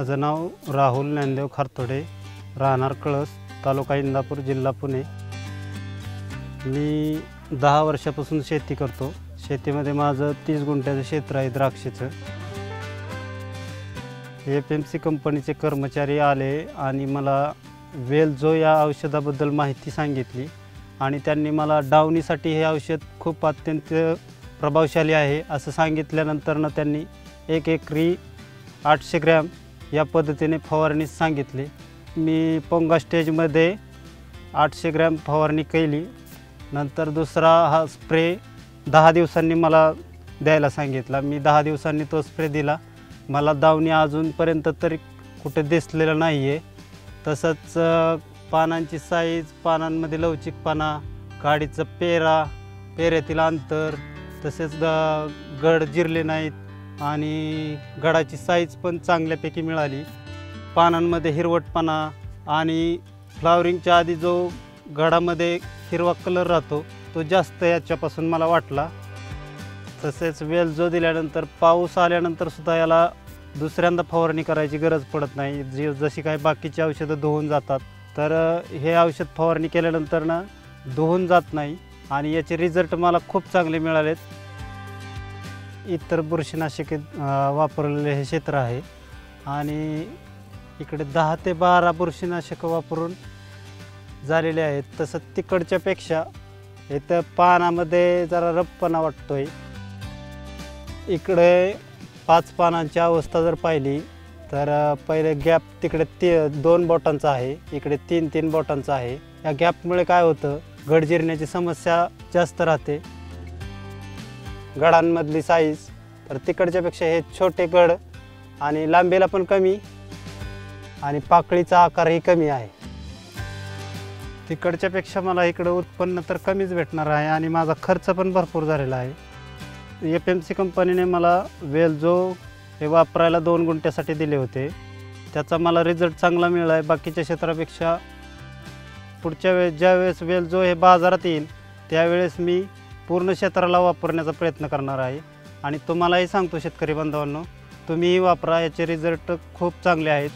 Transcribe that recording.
माझं नाव राहुल ज्ञानदेव खारतोडे, राहणार कळस, तालुका इंदापूर, जिल्हा पुणे। मी 10 वर्षापासून शेती करतो। शेतीमध्ये माझं 30 गुंठ्याचं क्षेत्र आहे द्राक्षाचं। FMC कंपनीचे कर्मचारी आले आणि मला वेलझो या औषधाबद्दल माहिती सांगितली आणि त्यांनी मला डावणीसाठी हे औषध खूप अत्यंत प्रभावशाली आहे असं सांगितल्यानंतर त्यांनी 1 एकरी 800 ग्रॅम या पद्धतीने फवारणी सांगितली। मी पोंगा स्टेजमध्ये 800 ग्रॅम फवारणी केली। नंतर दुसरा हा स्प्रे 10 दिवसांनी मला द्यायला सांगितला। मी 10 दिवसांनी तो स्प्रे दिला। मला दावणी अजूनपर्यंत तरी कुठे दिसलेलं नाही आहे। तसंच पानांची साईज, पानांमध्ये लवचिकपणा, काडीचं पेऱ्यातील अंतर, तसेच गड जिरले नाहीत आणि गडाची साईज पण चांगल्यापैकी मिळाली। पानांमध्ये हिरवटपणा आणि फ्लावरिंगच्या आधी जो गडामध्ये हिरवा कलर राहतो तो जास्त याच्यापासून मला वाटला। तसेच वेलझो दिल्यानंतर पाऊस आल्यानंतर सुद्धा याला दुसऱ्यांदा फवारणी करायची गरज पडत नाही। जशी काही बाकीची औषधं धुवून जातात तर हे औषध फवारणी केल्यानंतर धुवून जात नाही आणि याचे रिझल्ट मला खूप चांगले मिळालेत। इतर बुरशीनाशके वापरलेले हे क्षेत्र आहे आणि इकडे 10 ते 12 बुरशीनाशकं वापरून झालेले आहेत। तसं तिकडच्यापेक्षा इथं पानामध्ये जरा रबपणा वाटतोय। इकडे 5 पानांची अवस्था जर पाहिली तर पहिले गॅप तिकडे 2 बोटांचा आहे, इकडे 3 बोटांचा आहे। या गॅपमुळे काय होतं, गड जिरण्याची समस्या जास्त राहते। गडांमधली साईज तर तिकडच्यापेक्षा हे छोटे गड आणि लांबीला पण कमी आणि पाकळीचा आकारही कमी आहे। तिकडच्यापेक्षा मला इकडं उत्पन्न तर कमीच भेटणार आहे आणि माझा खर्च पण भरपूर झालेला आहे। FMC कंपनीने मला वेलझो हे वापरायला 2 गुंठ्यासाठी दिले होते। त्याचा मला रिझल्ट चांगला मिळाला आहे बाकीच्या क्षेत्रापेक्षा। पुढच्या वेळेस ज्यावेळेस वेलझो हे बाजारात येईल त्यावेळेस मी पूर्ण क्षेत्राला वापरण्याचा प्रयत्न करणार आहे आणि तुम्हालाही सांगतो शेतकरी बांधवांनो, तुम्हीही वापरा, याचे रिझल्ट खूप चांगले आहेत।